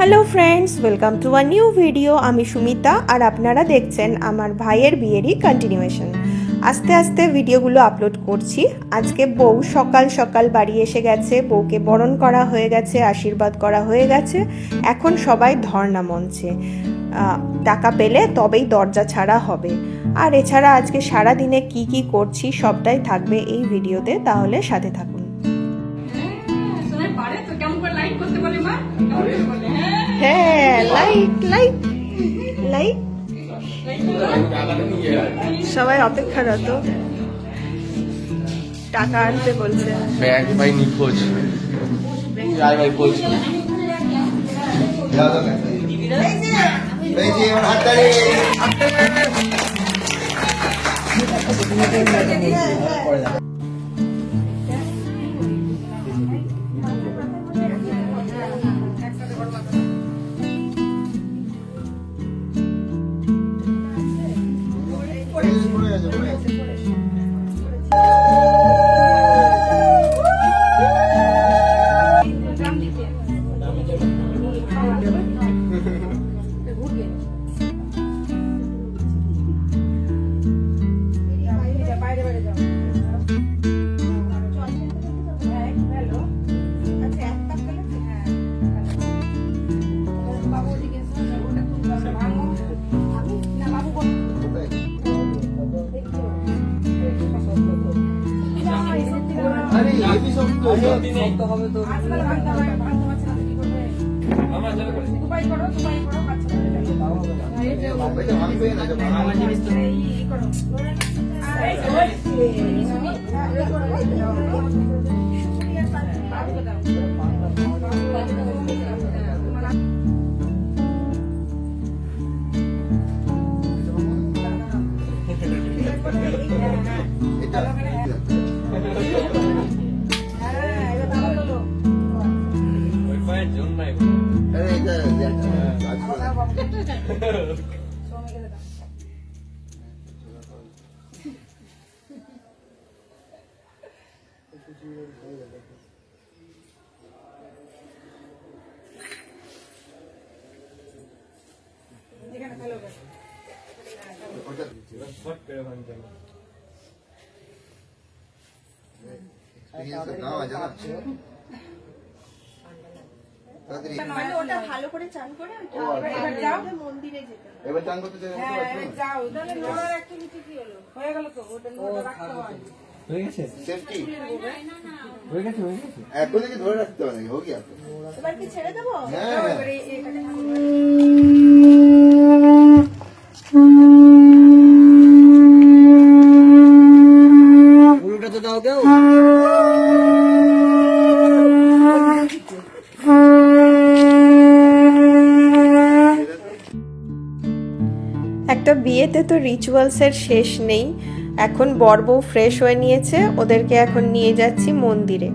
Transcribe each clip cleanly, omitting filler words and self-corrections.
Hello friends, welcome to a new video. आमी सुमिता और आपनारा देखছেন আমার ভাইয়ের বিয়েরই কন্টিনিউয়েশন। আস্তে আস্তে ভিডিওগুলো আপলোড করছি। আজকে বউ সকাল সকাল বাড়ি এসে গেছে, বউকে বরণ করা হয়ে গেছে, আশীর্বাদ করা হয়ে গেছে। এখন সবাই ধর্ণা মঞ্চে, টাকা পেলে তবেই দরজা ছাড়া হবে। আর এছাড়া আজকে সারা দিনে কি কি করছি সবটাই থাকবে এই ভিডিওতে, তাহলে সাথে থাকুন। হ্যাঁ, লাইট লাইট লাইট, সবাই অপেক্ষারত, টাকা আনতে বলছে। ব্যাগ ভাই নিখোঁজ, ভাই বলছি ভালো করে চান করে মন্দিরে যেতে এবার চান করতে যাও, তাহলে নোড়ার অ্যাক্টিভিটি কি হলো? হয়ে গেল তো, ওটা নোড়া রাখতে হয়। হয়ে গেছে সেফটি হয়ে গেছে এখন কি ধরে রাখতে হবে নাকি? হোক এবার কি ছেড়ে দেবো? হ্যাঁ, এবারে এটাকে পুরোটা তো দাও কেউ। একটা বিয়েতে তো রিচুয়ালসের শেষ নেই। এখন বর বউ ফ্রেশ হয়ে নিয়েছে, ওদেরকে এখন নিয়ে যাচ্ছি মন্দিরে।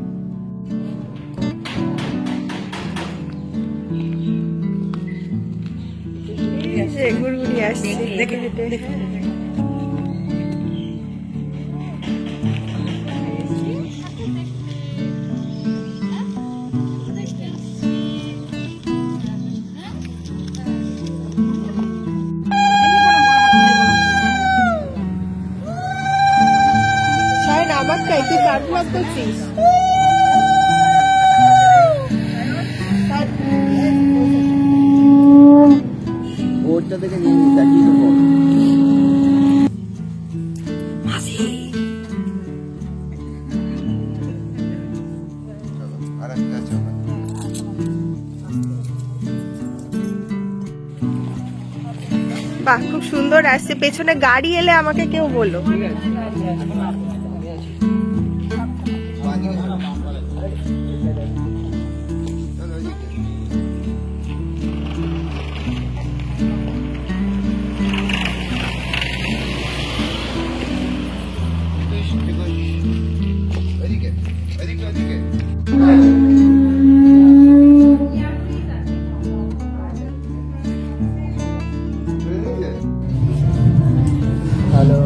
গুড়গুড়ি আসছে দেখে হেঁটে। আমারটাই তুই কাজ বাদ করছিস? ওটা থেকে নিয়ে নি তাকি তো বল। বাহ, খুব সুন্দর আসছে। পেছনে গাড়ি এলে আমাকে কেউ বলো। হ্যালো।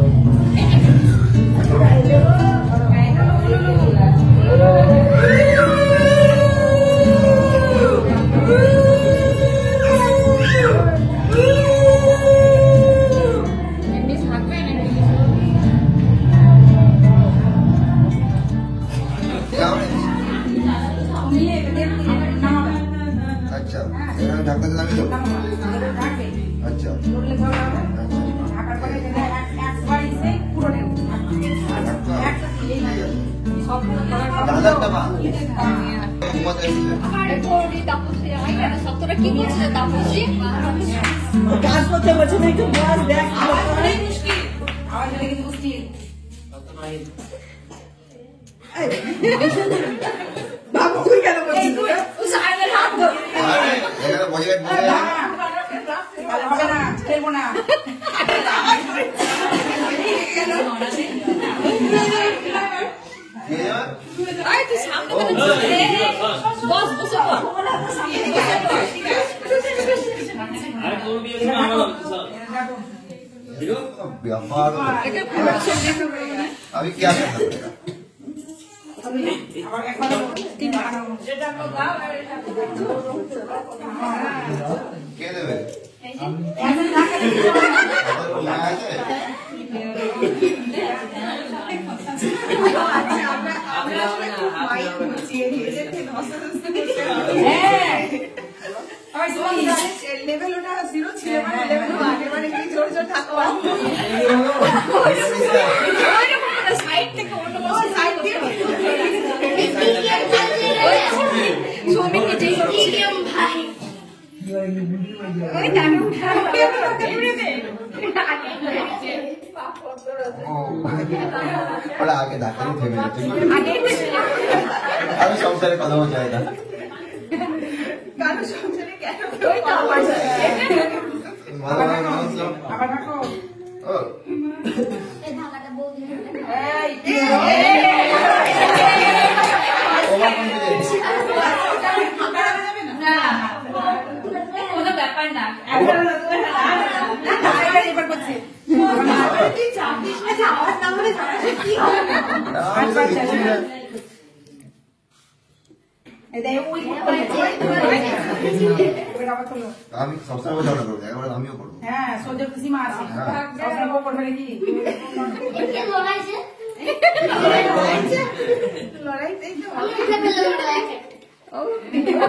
আচ্ছা এখানে ঢাকা দিলে আমি দেবো আচ্ছা দাদারটা মা ঘুমাতে এসেছে কাজ করতে বলছে না একটু বস দেখ বাবু তুই কেন বলছিস এখানে বজে হবে না খেলবো না व्यापार अभी क्या करना पड़ेगा क्या देवे लेवल ওটা 0 ছিল মানে লেভেল আগে মানে কি জোর জোর থাকবা সাইড থেকে অন্য সাইড দিয়ে সোমিন কে যেই মিডিয়াম ভাই ওই টাইম উঠা बड़ा आगे दाखिल थे मेरे अभी संसार कदम हो जाएगा কারো সংসারে কেন ওই তো আমার আবার রাখো এই ঢাকাটা বৌদি এই না কোনো ব্যাপার না এবার করছি কি চাপিস না যাওয়ার না বলে কি হবে আমি সবসময় বোঝানো করবো একবার আমিও করবো হ্যাঁ সহ্য সীমা আছে সবসময় করবে নাকি কে লড়াইছে লড়াইতেই তো উঠে ফেলে লড়াইছে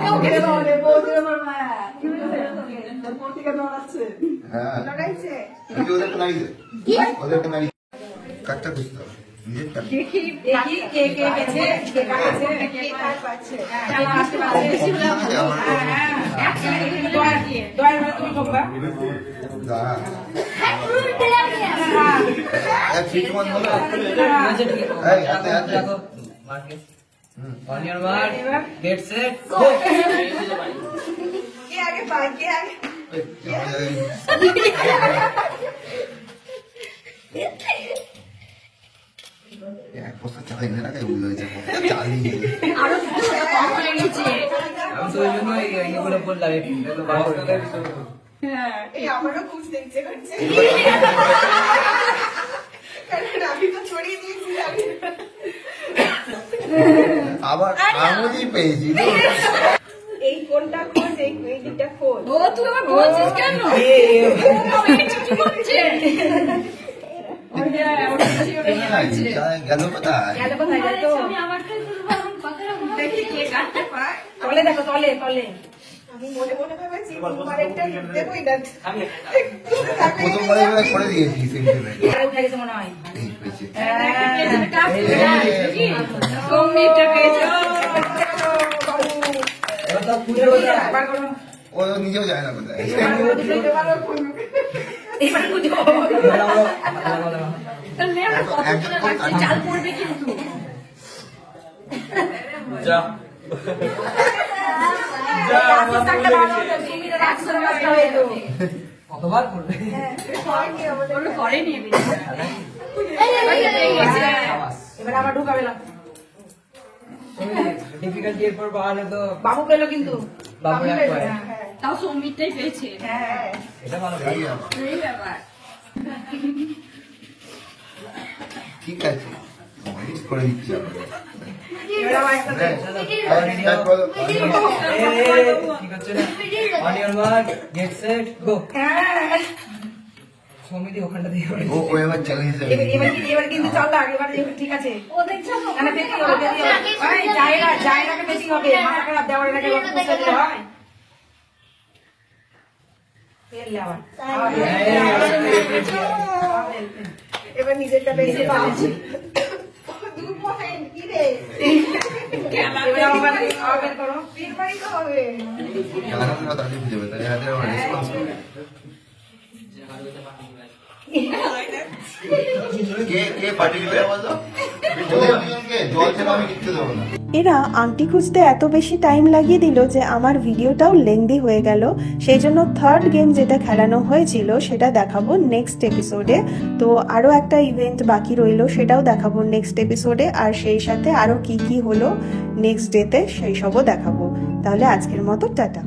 ওকে লড়ে বৌদির আমার মায়া কি হয়েছে তোর পত্রিকা লড়াচ্ছে হ্যাঁ লড়াইছে ওদেরকে নাড়ি দে ওদেরকে নাড়ি কাটটা বুঝতে হবে নিজের কাটটা দেখি দেখি কে কে গেছে কে কাছে কে কাজ পাচ্ছে হ্যাঁ আসতে পারছে দয়া দিয়ে দয়া তুমি ঠকবা দাঁড়া ঠেলে দিয়ে এক ফিট মান বলো এই হাতে হাতে On your mark, get set, go! কে আগে পায় কে আগে এক বছর চালাই না রাখাই বুঝলো চালিয়ে আরো কম হয়ে গেছে আমি তো ওই জন্যই এগুলো বললাম একটু হ্যাঁ এই আমারও খুব দেখছে করছে কারণ আমি তো ছড়িয়ে দিয়েছি আমি আবার আঙুলই পেয়েছি এই কোনটা খোঁজ এই দিকটা খোঁজ ও তুই আমার বলছিস কেন কি করছে গেল কোথায় গেল কোথায় গেল তো আমি আমারটাই তুলবো এখন কথা রাখবো দেখি কে কাটতে পায় তলে দেখো তলে তলে আমি মনে মনে ভেবেছি আরেকটা দেবই না প্রথমবারে এবার করে দিয়েছি সেন্টিমেন্ট আর উঠে গেছে মনে হয় এই পেয়েছি সৌমিটা পেয়েছো ও নিজেও যায় না কোথায় এবার বুঝো চাল পড়বে কিন্তু যা কতবার করবে করেনি এবার আবার ঢুকাবে না ডিফিকাল্টি এরপর পাওয়ালে তো বাবু পেলো কিন্তু বাবু একবার তাও সৌমিকটাই পেয়েছে হ্যাঁ এটা ভালো এই ব্যাপার ঠিক আছে করে দিচ্ছি এবার আবার একটা কি করছে না on your mark get set go হ্যাঁ সমিতি ওখানটা দিয়ে ও এবার চ্যালেঞ্জ এবার কিন্তু চল না এবার ঠিক আছে ও দেখছো না বেশি হবে বেশি হবে ওই জায়গাকে বেশি হবে মাথা খারাপ দেওয়ার আগে হয় ফেললে আবার এবার নিজেরটা বেশি পাচ্ছি এরা আংটি খুঁজতে এত বেশি টাইম লাগিয়ে দিল যে আমার ভিডিওটাও লেংদি হয়ে গেল। সেই জন্য থার্ড গেম যেটা খেলানো হয়েছিল সেটা দেখাবো নেক্সট এপিসোডে। তো আরও একটা ইভেন্ট বাকি রইলো, সেটাও দেখাবো নেক্সট এপিসোডে। আর সেই সাথে আরও কি কি হলো নেক্সট ডেতে সেই সবও দেখাবো। তাহলে আজকের মতো টাটা।